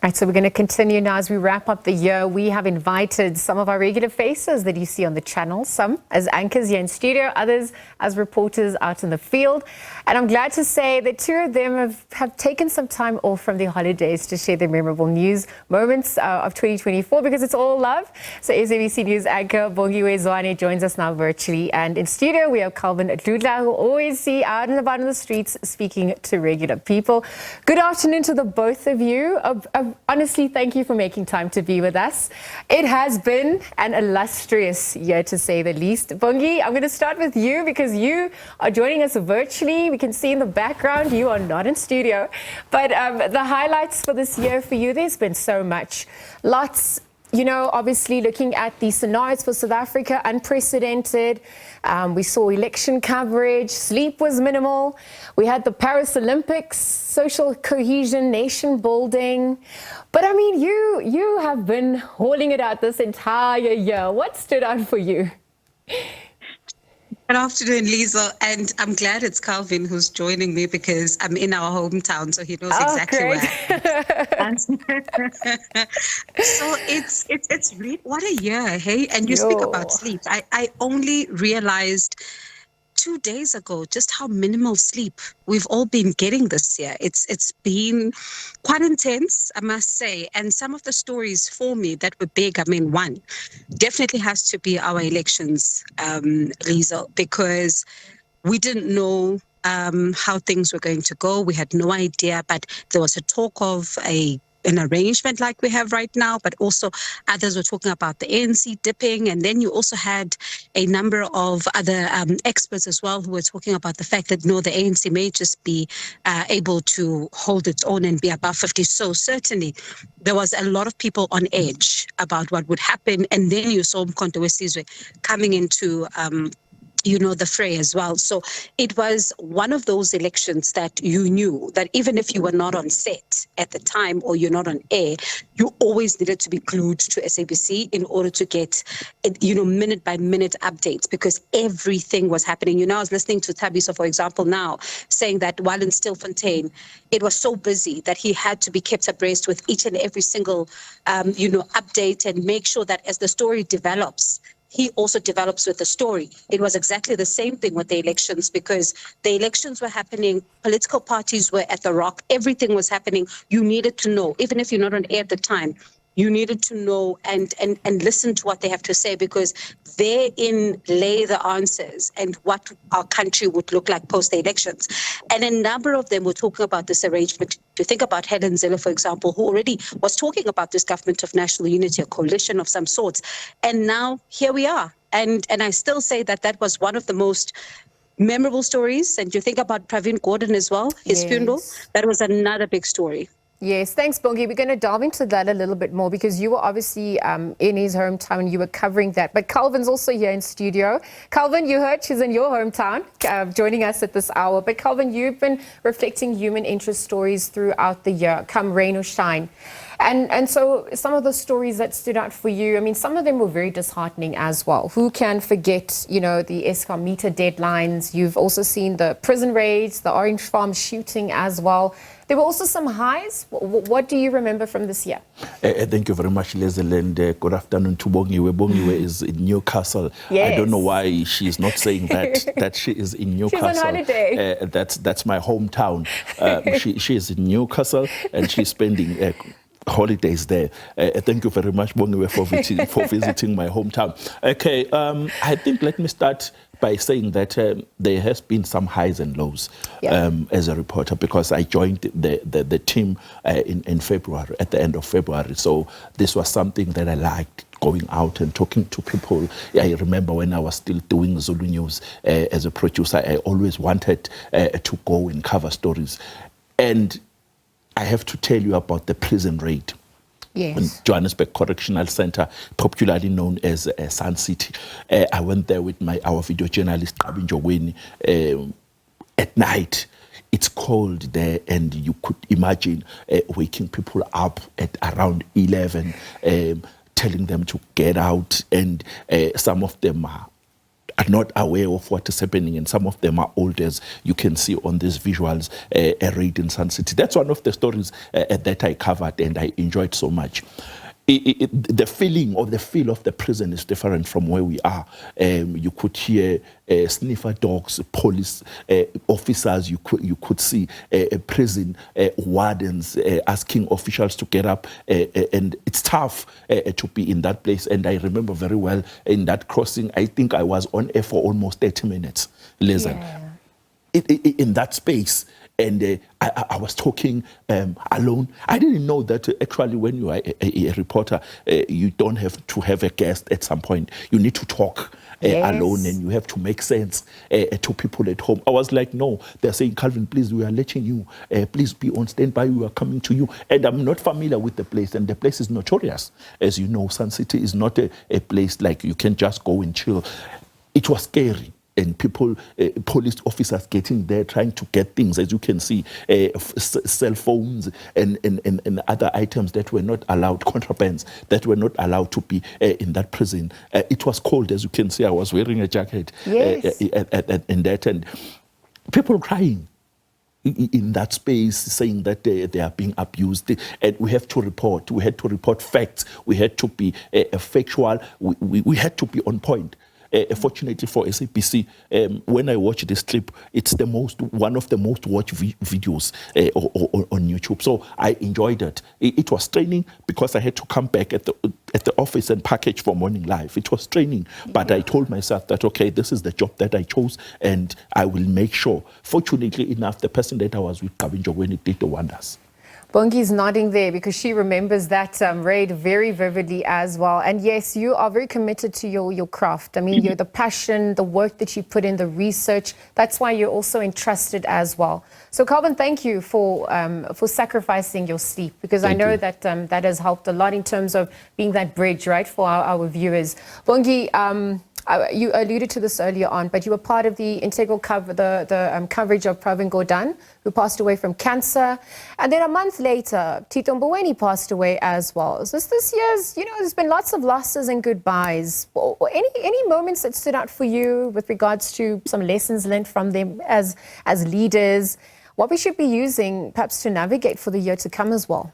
Right, so we're going to continue now as we wrap up the year. We have invited some of our regular faces that you see on the channel, some as anchors here in studio, others as reporters out in the field. And I'm glad to say that two of them have taken some time off from their holidays to share their memorable news moments of 2024, because it's all love. So SABC News anchor Bongiwe Zwane joins us now virtually. And in studio, we have Calvin Dludla, who always see out and about in the streets speaking to regular people. Good afternoon to the both of you. Honestly, thank you for making time to be with us. It has been an illustrious year, to say the least. Bongi, I'm going to start with you because you are joining us virtually. We can see in the background you are not in studio. But the highlights for this year for you, there's been so much. Lots. You know, obviously looking at the scenarios for South Africa, unprecedented. We saw election coverage, sleep was minimal. We had the Paris Olympics, social cohesion, nation building. But I mean, you have been hauling it out this entire year. What stood out for you? Good afternoon, Lisa, and I'm glad it's Calvin who's joining me because I'm in our hometown, so he knows exactly great. where I am. So it's really, what a year, hey? And you speak about sleep. I only realized 2 days ago just how minimal sleep we've all been getting this year. It's been quite intense, I must say. And some of the stories for me that were big, I mean, one definitely has to be our elections, Lisa, because we didn't know how things were going to go. We had no idea, but there was a talk of an arrangement like we have right now, but also others were talking about the ANC dipping. And then you also had a number of other experts as well who were talking about the fact that, no, the ANC may just be able to hold its own and be above 50. So certainly there was a lot of people on edge about what would happen. And then you saw Bongiwe Zwane coming into the fray as well. So it was one of those elections that you knew that even if you were not on set at the time or you're not on air, you always needed to be glued to SABC in order to get, minute by minute updates, because everything was happening. I was listening to Thabiso, for example, now saying that while in Stilfontein, it was so busy that he had to be kept abreast with each and every single, update and make sure that as the story develops, he also develops with the story. It was exactly the same thing with the elections, because the elections were happening, political parties were at the rock, everything was happening. You needed to know, even if you're not on air at the time, you needed to know and listen to what they have to say, because therein lay the answers and what our country would look like post the elections. And a number of them were talking about this arrangement. To think about Helen Zille, for example, who already was talking about this government of national unity, a coalition of some sorts. And now here we are. And I still say that was one of the most memorable stories. And you think about Pravin Gordhan as well, his funeral, that was another big story. Yes, thanks, Bongi. We're going to delve into that a little bit more, because you were obviously in his hometown and you were covering that. But Calvin's also here in studio. Calvin, you heard she's in your hometown joining us at this hour. But Calvin, you've been reflecting human interest stories throughout the year, come rain or shine. And so some of the stories that stood out for you, I mean, some of them were very disheartening as well. Who can forget, the Eskom meter deadlines? You've also seen the prison raids, the Orange Farm shooting as well. There were also some highs. What do you remember from this year? Thank you very much, Leslie, and good afternoon to Bongiwe. Bongiwe is in Newcastle. Yes. I don't know why she's not saying that she is in Newcastle. She's on holiday. That's my hometown. She is in Newcastle and she's spending holidays there. Thank you very much, Bongiwe, for visiting my hometown. Okay, I think let me start by saying that there has been some highs and lows as a reporter, because I joined the team in February, at the end of February. So this was something that I liked, going out and talking to people. I remember when I was still doing Zulu News as a producer, I always wanted to go and cover stories. And I have to tell you about the prison raid. Yes. In Johannesburg Correctional Center, popularly known as Sun City. I went there with our video journalist, Calvin Dludla, at night. It's cold there, and you could imagine waking people up at around 11, telling them to get out, and some of them are not aware of what is happening, and some of them are old, as you can see on these visuals, a raid in Sun City. That's one of the stories that I covered and I enjoyed so much. The feeling or the feel of the prison is different from where we are. You could hear sniffer dogs, police officers. You could see prison wardens asking officials to get up, and it's tough to be in that place. And I remember very well in that crossing, I think I was on air for almost 30 minutes, Listen, in that space. And I was talking alone. I didn't know that actually when you are a reporter, you don't have to have a guest at some point. You need to talk alone, and you have to make sense to people at home. I was like, no, they're saying, Calvin, please, we are letting you. Please be on standby. We are coming to you. And I'm not familiar with the place, and the place is notorious. As you know, Sun City is not a place like you can just go and chill. It was scary. And people, police officers getting there, trying to get things, as you can see, cell phones and other items that were not allowed, contrabands that were not allowed to be in that prison. It was cold, as you can see. I was wearing a jacket in that, and people crying in that space, saying that they are being abused. And we have to report. We had to report facts. We had to be factual. We had to be on point. Fortunately for SABC, when I watch this clip, it's one of the most watched videos on YouTube. So I enjoyed it. It was training because I had to come back at the office and package for Morning Live. It was training, but I told myself that, okay, this is the job that I chose, and I will make sure. Fortunately enough, the person that I was with, Calvin Dludla, did the wonders. Bongi's nodding there because she remembers that raid very vividly as well. And yes, you are very committed to your craft. I mean, you're the passion, the work that you put in, the research. That's why you're also entrusted as well. So, Calvin, thank you for sacrificing your sleep, because I know that that has helped a lot in terms of being that bridge, right, for our viewers. Bongi, you alluded to this earlier on, but you were part of the integral coverage of Calvin Dludla, who passed away from cancer. And then a month later, Tito Mboweni passed away as well. So this year's, there's been lots of losses and goodbyes. Any moments that stood out for you with regards to some lessons learned from them as leaders? What we should be using perhaps to navigate for the year to come as well?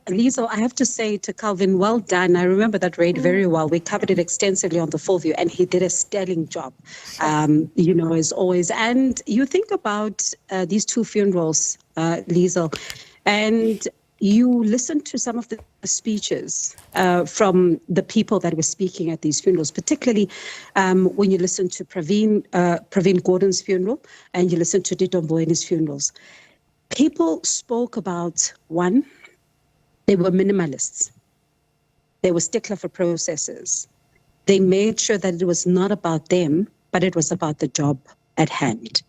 Lizo, I have to say to Calvin, well done. I remember that raid very well. We covered it extensively on the Full View, and he did a sterling job, as always. And you think about these two funerals, Lizo, and you listen to some of the speeches from the people that were speaking at these funerals, particularly when you listen to Pravin Gordon's funeral and you listen to Tito Mboweni's funerals. People spoke about, one, they were minimalists. They were stickler for processes. They made sure that it was not about them, but it was about the job at hand.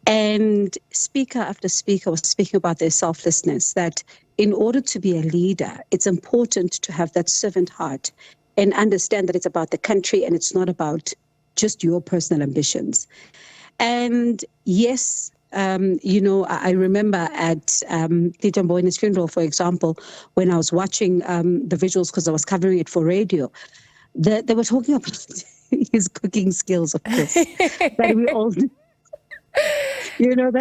And speaker after speaker was speaking about their selflessness, that in order to be a leader, it's important to have that servant heart and understand that it's about the country and it's not about just your personal ambitions. And yes, I remember at Tito Mboweni's funeral, for example, when I was watching the visuals because I was covering it for radio, they were talking about his cooking skills, of course, that we all, that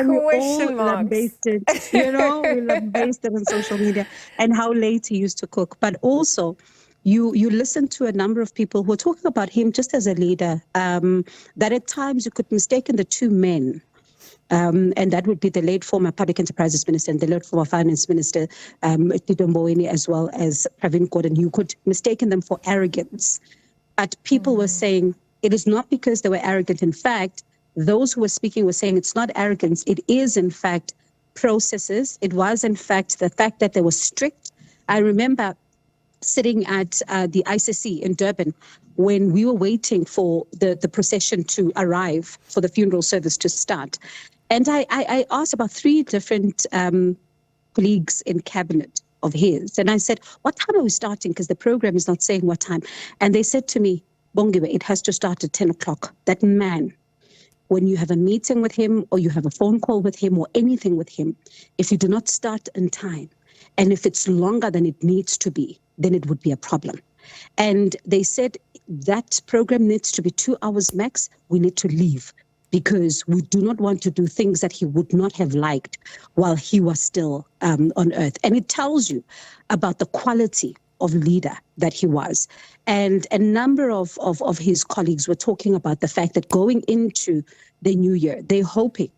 we all lambasted, we lambasted on social media and how late he used to cook. But also, you listen to a number of people who are talking about him just as a leader, that at times you could mistake the two men. And that would be the late former Public Enterprises Minister and the late former Finance Minister, Tito Mboweni, as well as Pravin Gordon. You could mistake them for arrogance. But people were saying it is not because they were arrogant. In fact, those who were speaking were saying it's not arrogance. It is, in fact, processes. It was, in fact, the fact that they were strict. I remember sitting at the ICC in Durban when we were waiting for the procession to arrive for the funeral service to start. And I asked about 3 different colleagues in cabinet of his. And I said, what time are we starting? Because the program is not saying what time. And they said to me, Bongiwe, it has to start at 10 o'clock. That man, when you have a meeting with him or you have a phone call with him or anything with him, if you do not start in time, and if it's longer than it needs to be, then it would be a problem. And they said that program needs to be 2 hours max. We need to leave because we do not want to do things that he would not have liked while he was still on earth. And it tells you about the quality of leader that he was. And a number of his colleagues were talking about the fact that going into the new year, they're hoping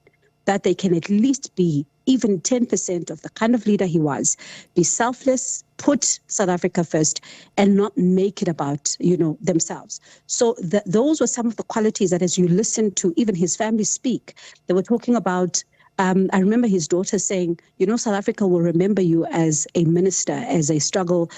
that they can at least be even 10% of the kind of leader he was, be selfless, put South Africa first, and not make it about, themselves. So those were some of the qualities that as you listen to even his family speak, they were talking about. I remember his daughter saying, South Africa will remember you as a minister, as a struggle,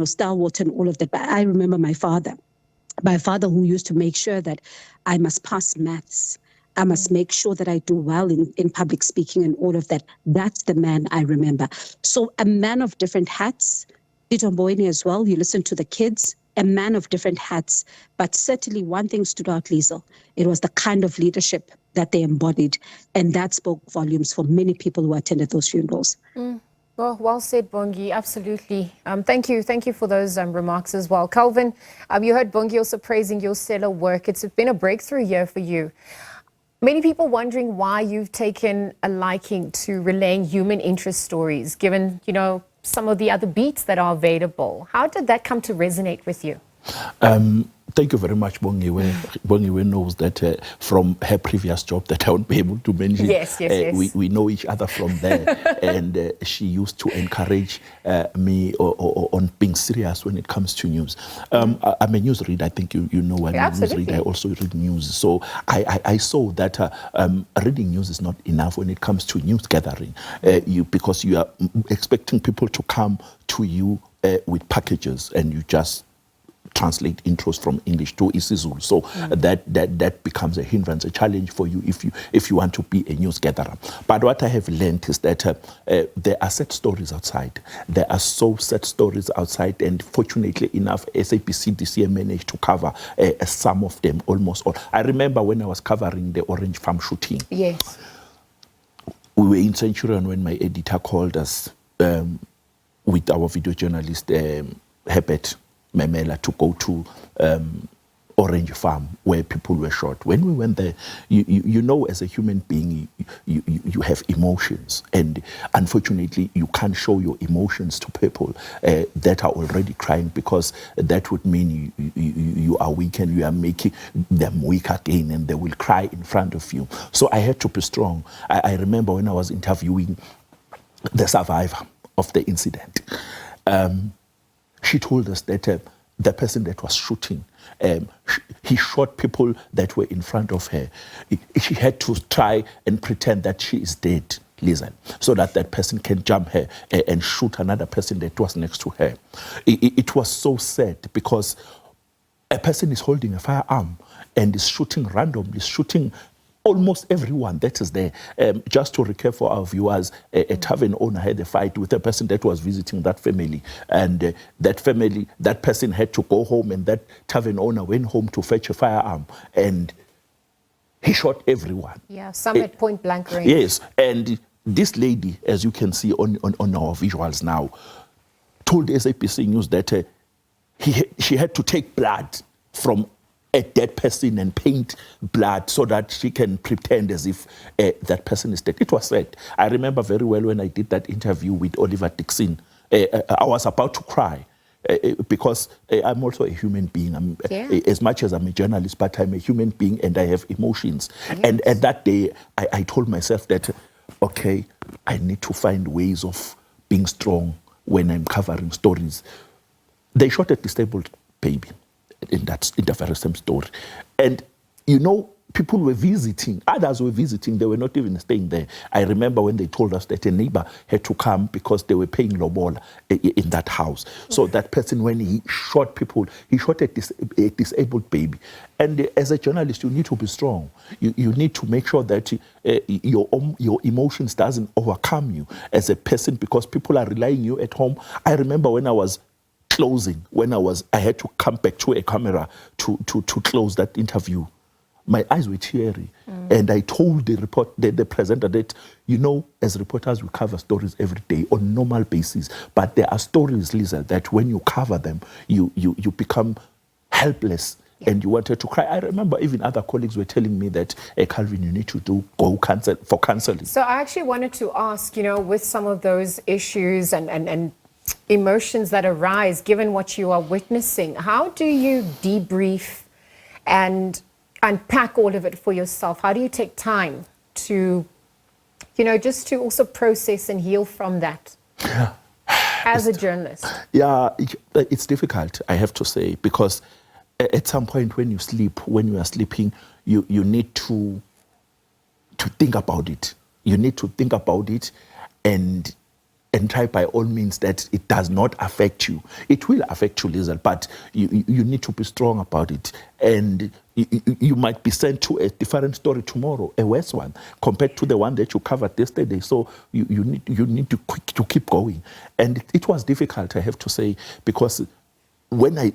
stalwart and all of that. But I remember my father who used to make sure that I must pass maths. I must make sure that I do well in public speaking and all of that. That's the man I remember. So a man of different hats, Tito Mboweni as well. You listen to the kids, a man of different hats. But certainly one thing stood out, Liesl. It was the kind of leadership that they embodied. And that spoke volumes for many people who attended those funerals. Well said, Bongi. Absolutely. Thank you for those remarks as well. Calvin, you heard Bongi also praising your stellar work. It's been a breakthrough year for you. Many people wondering why you've taken a liking to relaying human interest stories, given, some of the other beats that are available. How did that come to resonate with you? Thank you very much, Bongiwe. Bongiwe knows that from her previous job that I won't be able to mention. Yes. We know each other from there. And she used to encourage me on being serious when it comes to news. I'm a newsreader. I think you know I'm a newsreader. I also read news. So I saw that reading news is not enough when it comes to news gathering. Because you are expecting people to come to you with packages and you just translate intros from English to isiZulu. So that becomes a hindrance, a challenge for you if you want to be a news gatherer. But what I have learned is that there are sad stories outside. There are so sad stories outside, and fortunately enough, SABC this year managed to cover some of them, almost all. I remember when I was covering the Orange Farm shooting. Yes. We were in Centurion when my editor called us with our video journalist, Herbert Memela, to go to Orange Farm where people were shot. When we went there, you know, as a human being, you have emotions, and unfortunately you can't show your emotions to people that are already crying, because that would mean you are weak and you are making them weak again, and they will cry in front of you. So I had to be strong. I remember when I was interviewing the survivor of the incident, she told us that the person that was shooting, he shot people that were in front of her. She had to try and pretend that she is dead, listen, so that that person can jump her and shoot another person that was next to her. It was so sad, because a person is holding a firearm and is shooting randomly, shooting almost everyone that is there. Just to recap for our viewers, a tavern owner had a fight with a person that was visiting that family, and that person had to go home, and that tavern owner went home to fetch a firearm, and he shot everyone. Yeah, some at point blank range. Yes, and this lady, as you can see on our visuals now, told SABC News that she had to take blood from a dead person and paint blood so that she can pretend as if that person is dead. It was sad. I remember very well when I did that interview with Oliver Dixon. I was about to cry because I'm also a human being. As much as I'm a journalist, but I'm a human being and I have emotions. Yes. And at that day, I told myself that, okay, I need to find ways of being strong when I'm covering stories. They shot a disabled baby in the very same story. And, you know, people were visiting, others were visiting, they were not even staying there. I remember when they told us that a neighbor had to come because they were paying lobola in that house. So that person, when he shot people, he shot a disabled baby. And as a journalist, you need to be strong. You need to make sure that your emotions doesn't overcome you as a person, because people are relying on you at home. I remember when I was closing, I had to come back to a camera to close that interview. my eyes were teary. And I told the presenter that, as reporters, we cover stories every day on normal basis. But there are stories, Lisa, that when you cover them, you become helpless. And you wanted to cry. I remember even other colleagues were telling me that, Calvin, you need to go for counseling. So I actually wanted to ask, with some of those issues and emotions that arise, given what you are witnessing, how do you debrief and unpack all of it for yourself? How do you take time to, just to also process and heal from that as a journalist? Yeah, it's difficult, I have to say, because at some point when you are sleeping, you need to think about it. You need to think about it and try by all means that it does not affect you. It will affect you, Lisa, but you need to be strong about it. And you might be sent to a different story tomorrow, a worse one, compared to the one that you covered yesterday. So you need to keep going. And it was difficult, I have to say, because when I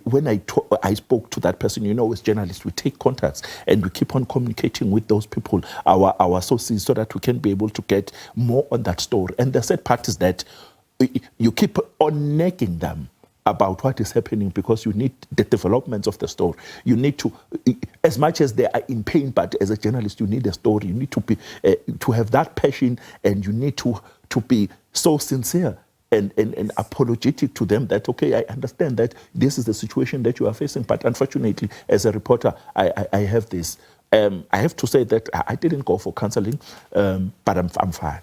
spoke to that person, as journalists, we take contacts and we keep on communicating with those people, our sources, so that we can be able to get more on that story. And the sad part is that you keep on nagging them about what is happening because you need the developments of the story. You need to, as much as they are in pain, but as a journalist, you need a story. You need to be to have that passion, and you need to be so sincere and apologetic to them that, okay, I understand that this is the situation that you are facing, but unfortunately, as a reporter, I have this. I have to say that I didn't go for counseling, but I'm fine.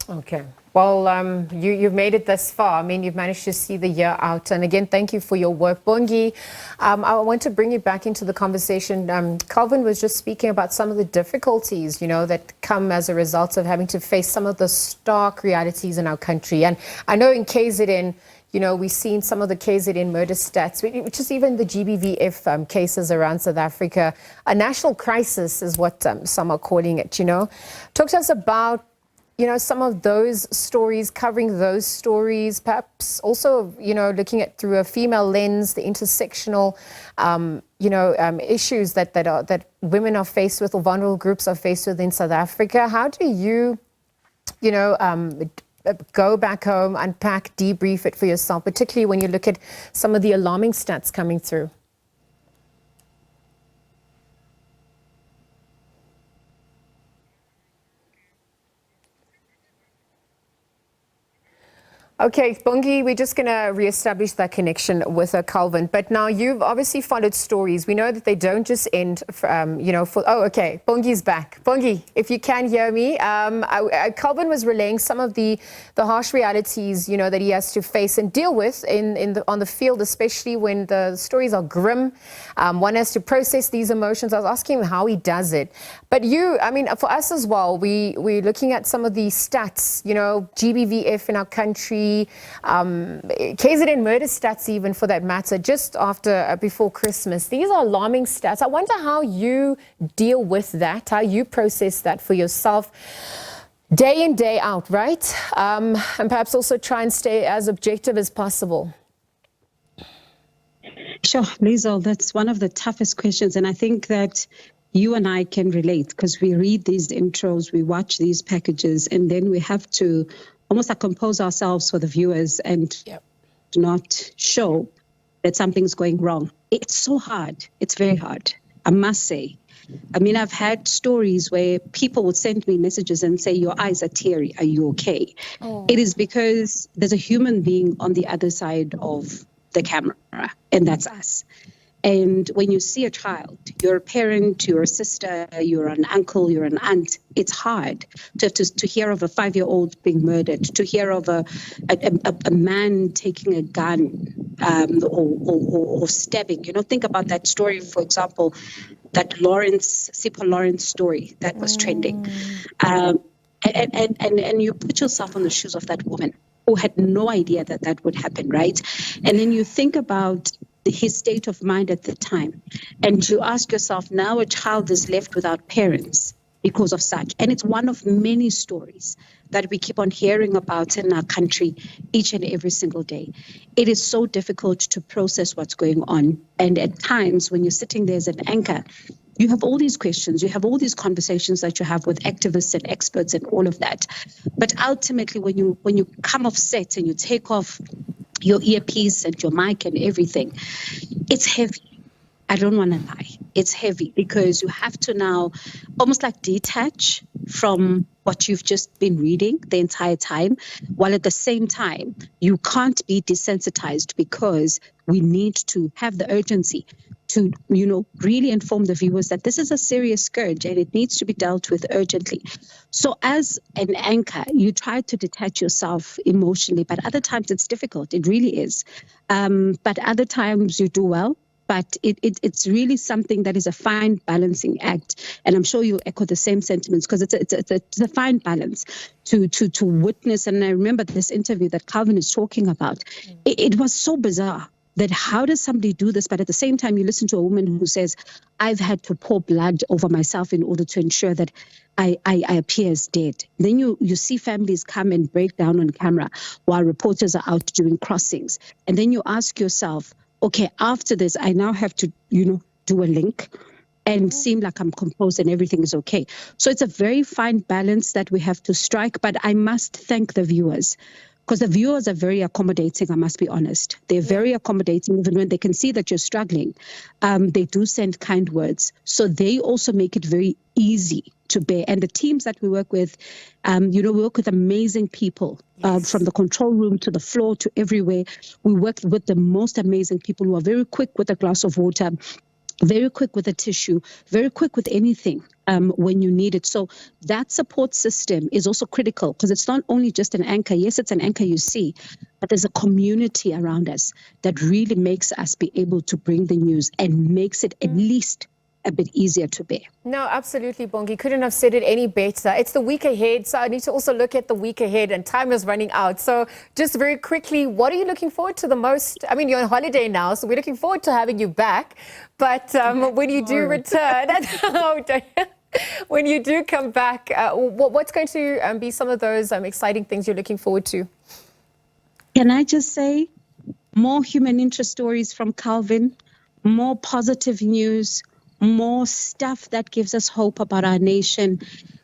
Okay. Well, you've made it this far. I mean, you've managed to see the year out. And again, thank you for your work. Bongi, I want to bring you back into the conversation. Calvin was just speaking about some of the difficulties, that come as a result of having to face some of the stark realities in our country. And I know in KZN, we've seen some of the KZN murder stats, which is even the GBVF cases around South Africa. A national crisis is what some are calling it, Talk to us about some of those stories, covering those stories, perhaps also, looking at through a female lens, the intersectional, issues that women are faced with, or vulnerable groups are faced with in South Africa. How do you, go back home, unpack, debrief it for yourself, particularly when you look at some of the alarming stats coming through? Okay, Bongi, we're just going to reestablish that connection with Calvin. But now you've obviously followed stories. We know that they don't just end, okay, Bongi's back. Bongi, if you can hear me, Calvin was relaying some of the harsh realities, that he has to face and deal with on the field, especially when the stories are grim. One has to process these emotions. I was asking him how he does it. But for us as well, we're looking at some of the stats, GBVF in our country, KZN murder stats even for that matter, just before Christmas. These are alarming stats. I wonder how you deal with that, how you process that for yourself day in, day out, right? And perhaps also try and stay as objective as possible. Sure, Liesl, that's one of the toughest questions. And I think that you and I can relate, because we read these intros, we watch these packages, and then we have to almost compose ourselves for the viewers and not show that something's going wrong. It's so hard. It's very hard, I must say. I've had stories where people would send me messages and say, your eyes are teary. Are you okay? Oh. It is because there's a human being on the other side of the camera, and that's us. And when you see a child, you're a parent, you're a sister, you're an uncle, you're an aunt, it's hard to hear of a 5-year-old being murdered, to hear of a man taking a gun or stabbing. Think about that story, for example, that Sipho Lawrence story that was trending. And you put yourself on the shoes of that woman who had no idea that would happen, right? And then you think about his state of mind at the time. And you ask yourself, now a child is left without parents because of such. And it's one of many stories that we keep on hearing about in our country each and every single day. It is so difficult to process what's going on. And at times when you're sitting there as an anchor, you have all these questions, you have all these conversations that you have with activists and experts and all of that. But ultimately, when you come off set and you take off your earpiece and your mic and everything, it's heavy. I don't want to lie. It's heavy because you have to now almost like detach from what you've just been reading the entire time, while at the same time, you can't be desensitized because we need to have the urgency to, really inform the viewers that this is a serious scourge and it needs to be dealt with urgently. So as an anchor, you try to detach yourself emotionally, but other times it's difficult. It really is. But other times you do well. But it's really something that is a fine balancing act. And I'm sure you'll echo the same sentiments because it's a fine balance to witness. And I remember this interview that Calvin is talking about. It was so bizarre that how does somebody do this? But at the same time, you listen to a woman who says, I've had to pour blood over myself in order to ensure that I appear as dead. Then you see families come and break down on camera while reporters are out doing crossings. And then you ask yourself, okay, after this, I now have to, do a link and seem like I'm composed and everything is okay. So it's a very fine balance that we have to strike. But I must thank the viewers because the viewers are very accommodating, I must be honest. They're very accommodating even when they can see that you're struggling. They do send kind words. So they also make it very easy to bear. And the teams that we work with, we work with amazing people from the control room to the floor to everywhere. We work with the most amazing people who are very quick with a glass of water, very quick with a tissue, very quick with anything when you need it. So that support system is also critical because it's not only just an anchor. Yes, it's an anchor you see, but there's a community around us that really makes us be able to bring the news and makes it at least a bit easier to bear. No, absolutely, Bongi. Couldn't have said it any better. It's the week ahead, so I need to also look at the week ahead, and time is running out. So just very quickly, what are you looking forward to the most? I mean, you're on holiday now, so we're looking forward to having you back. But when you do return, when you do come back, what's going to be some of those exciting things you're looking forward to? Can I just say more human interest stories from Calvin, more positive news, more stuff that gives us hope about our nation,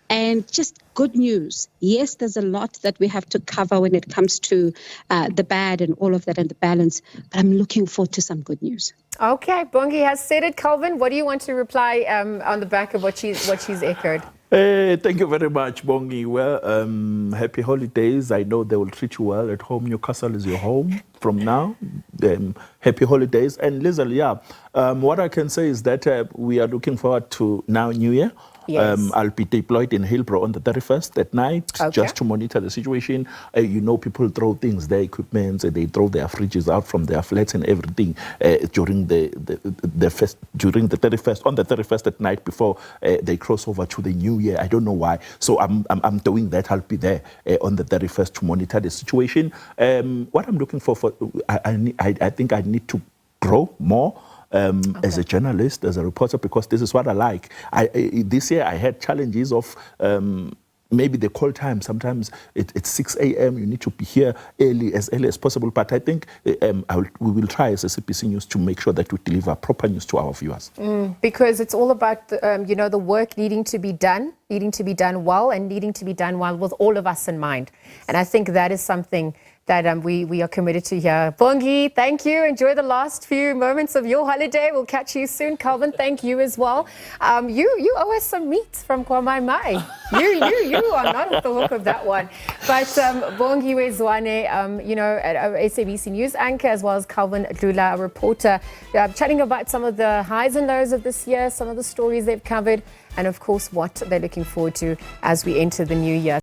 and just good news. Yes, there's a lot that we have to cover when it comes to the bad and all of that and the balance, but I'm looking forward to some good news. Okay, Bongi has said it. Calvin, what do you want to reply on the back of what she's echoed? Thank you very much, Bongi. Well, happy holidays. I know they will treat you well at home. Newcastle is your home from now. Happy holidays. And Lizel, what I can say is that we are looking forward to now New Year. Yes. I'll be deployed in Hillbrow on the 31st at night, just to monitor the situation. People throw things, their equipment, they throw their fridges out from their flats and everything during the 31st, on the 31st at night before they cross over to the new year. I don't know why. So I'm doing that. I'll be there on the 31st to monitor the situation. What I'm looking for I think I need to grow more. As a journalist, as a reporter, because this is what I like. This year I had challenges of maybe the call time. Sometimes it's 6 a.m. You need to be here early as possible. But I think we will try as a SABC News to make sure that we deliver proper news to our viewers. Because it's all about the work needing to be done well, and needing to be done well with all of us in mind. And I think that is something that we are committed to here. Bongi, thank you. Enjoy the last few moments of your holiday. We'll catch you soon. Calvin, thank you as well. You owe us some meat from Kwamai Mai. You are not off the hook of that one. But Bongiwe Zwane, SABC News anchor, as well as Calvin Dludla, a reporter, chatting about some of the highs and lows of this year, some of the stories they've covered, and of course what they're looking forward to as we enter the new year.